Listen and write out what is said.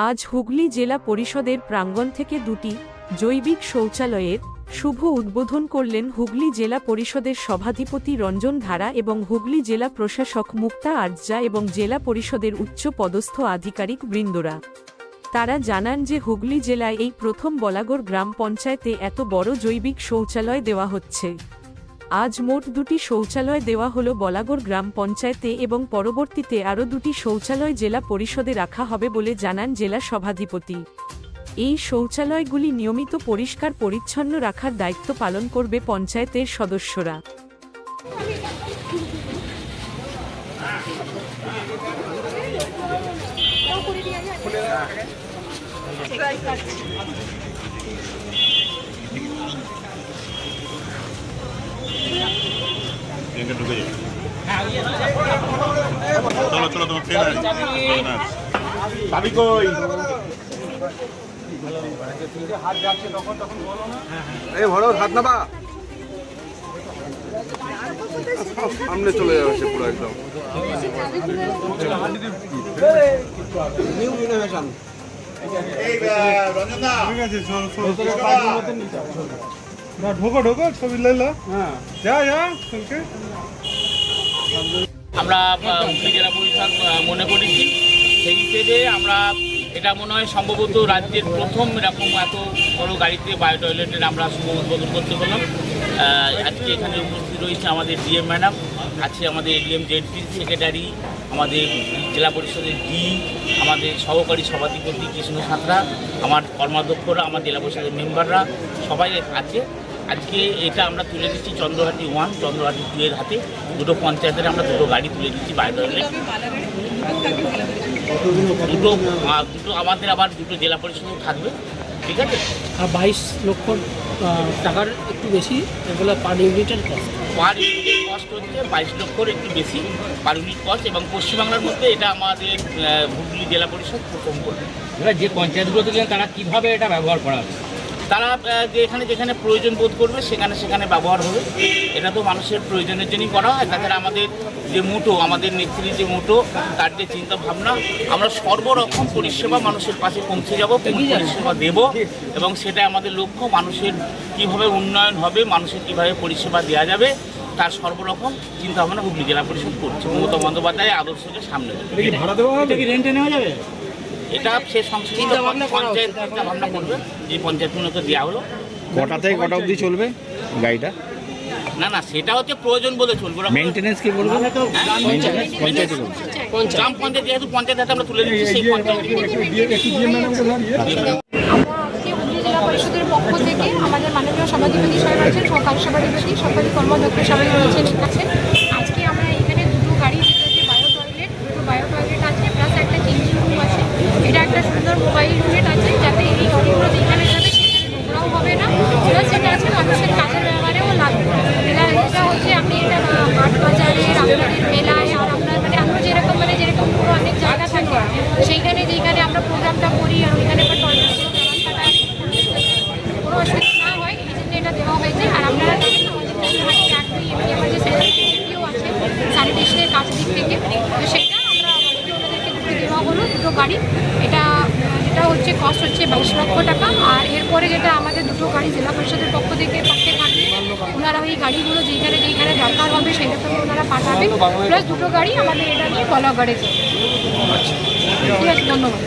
আজ হুগলি জেলা পরিষদের প্রাঙ্গণ থেকে দুটি জৈবিক শৌচালয়ের শুভ উদ্বোধন করলেন হুগলি জেলা পরিষদের সভাধিপতি রঞ্জন ধারা এবং হুগলি জেলা প্রশাসক মুক্তা আরজা এবং জেলা পরিষদের উচ্চ পদস্থ আধিকারিক বৃন্দরা। তারা জানান যে হুগলি জেলায় এই প্রথম বলাগড় গ্রাম পঞ্চায়েতে এত বড় জৈবিক শৌচালয় দেওয়া হচ্ছে। আজ মোট দুটি শৌচালয় দেওয়া হলো বলাগড় গ্রাম পঞ্চায়েতে এবং পরবর্তীতে আরও দুটি শৌচালয় জেলা পরিষদে রাখা হবে বলে জানান জেলা সভাধিপতি। এই শৌচালয়গুলি নিয়মিত পরিষ্কার পরিচ্ছন্ন রাখার দায়িত্ব পালন করবে পঞ্চায়েতের সদস্যরা। চলো চলো তোমার ট্রেন ভাবি কই হাত যাচ্ছে তখন বলো না এই ভরো হাত নাবা সামনে চলে যাবে সে পুরো একদম নিউ ইনোভেশন এই রঞ্জনা ঠিক আছে না ঢোকো ঢোকো ছবি লাইলা হ্যাঁ যা যা চলকে আমরা হুগলি জেলা পরিষদ মনে করেছি সেই হিসেবে আমরা এটা মনে হয় সম্ভবত রাজ্যের প্রথম এরকম এত বড় গাড়িতে বায়ো টয়লেটের আমরা শুভ উদ্বোধন করতে পারলাম। আজকে এখানে উপস্থিত রয়েছে আমাদের ডিএম ম্যাডাম, আছে আমাদের এডিএম জেডপি সেক্রেটারি, আমাদের জেলা পরিষদের আমাদের সহকারী সভাধিপতি কৃষ্ণ সাঁতরা, আমার কর্মাধ্যক্ষরা, আমার জেলা পরিষদের মেম্বাররা সবাই আছে। আজকে এটা আমরা তুলে দিচ্ছি চন্দ্রহাটি 1 চন্দ্রহাটি 2 এর হাতে। দুটো পঞ্চায়েতের আমরা দুটো গাড়ি তুলে দিচ্ছি বায়ো টয়লেট। দুটো আমাদের আবার দুটো জেলা পরিষদও থাকবে, ঠিক আছে। আর 22 লক্ষ টাকার একটু বেশি, এগুলো পার ইউনিটের কস্ট। পার ইউনিটের কস্ট হচ্ছে 22 লক্ষর একটু বেশি পার ইউনিট কস্ট, এবং পশ্চিমবাংলার মধ্যে এটা আমাদের হুগলি জেলা পরিষদ প্রথম করবে। এবার যে পঞ্চায়েতগুলো থেকে তারা কীভাবে এটা ব্যবহার করা হবে? তারা যেখানে যেখানে প্রয়োজন বোধ করবে সেখানে সেখানে ব্যবহার হবে। এটা তো মানুষের প্রয়োজনের জন্যই করা হয়। তাছাড়া আমাদের যে মোটো, আমাদের নেত্রীর যে মোটো, তার যে চিন্তা ভাবনা, আমরা সর্বরকম পরিষেবা মানুষের পাশে পৌঁছে যাব, পরিষেবা দেব, এবং সেটা আমাদের লক্ষ্য। মানুষের কীভাবে উন্নয়ন হবে, মানুষের কীভাবে পরিষেবা দেওয়া যাবে, তার সর্বরকম চিন্তা ভাবনা হুগলি জেলা পরিষদ করছে। মমতা বন্দ্যোপাধ্যায় আদর্শকে সামনে ভাড়া দেওয়া হবে, কি রেন্টে নেওয়া যাবে? এটা সে সংশ্লিষ্ট পঞ্চায়েত চিন্তা ভাবনা করবে। যে পঞ্চায়েতগুলোকে দেওয়া হলো কটা থেকে কটা অবধি চলবে গাড়িটা? না না, সেটা হচ্ছে প্রয়োজন বলে চলবে। মেইনটেনেন্স কি বলবো? গ্রাম পঞ্চায়েত যেহেতু পঞ্চায়েত হাতে আমরা তুলে দিচ্ছি, সেই পঞ্চায়েত জেলা পরিষদের পক্ষ থেকে আমাদের মাননীয় সভাধিপতি সাহেব আছেন, সহকারী সভাধিপতি, সরকারি কর্মদক্ষ সবাই রয়েছেন কাছে। আজকে আমরা এখানে দুটো গাড়ি যেটা হচ্ছে দুটো বায়ো টয়লেট আছে, প্লাস একটা চেঞ্জিং রুম আছে। এটা একটা সুন্দর মোবাইল ইউনিট আছে, যাতে এই গাড়িগুলো যেখানে যাবে সেখানে নোংরাও হবে না, প্লাস যেটা আছে মানুষের কাজের ব্যবহারেও লাগবে। এটা হচ্ছে আপনি এটা হাট বাজারে, আপনাদের মেলায়, আর আপনার আমরা যেরকম পুরো অনেক জায়গা থাকে সেইখানে যেখানে আমরা প্রোগ্রামটা করি, আর ওইখানে টয়লেটগুলো কোনো অসুবিধা না হয়, এই জন্য এটা দেওয়া হয়েছে। আর আপনারা জানেন আমাদের আমাদের স্যানিটেশনও আছে, স্যানিটেশনের কাজ দিক থেকে, তো সেটা আমরা ওনাদেরকে দুটো দেওয়া হলো, দুটো গাড়ি। এটা হচ্ছে কস্ট হচ্ছে 22 লক্ষ টাকা। আর এরপরে যেটা আমাদের দুটো গাড়ি জেলা পরিষদের পক্ষ থেকে পাঠাতে থাকবে, ওনারা ওই গাড়িগুলো যেখানে দরকার হবে সেটা থেকে ওনারা পাঠাবেন, প্লাস দুটো গাড়ি আমাদের এটা নিয়ে বলাগড়ে যাবে। ঠিক আছে, ধন্যবাদ।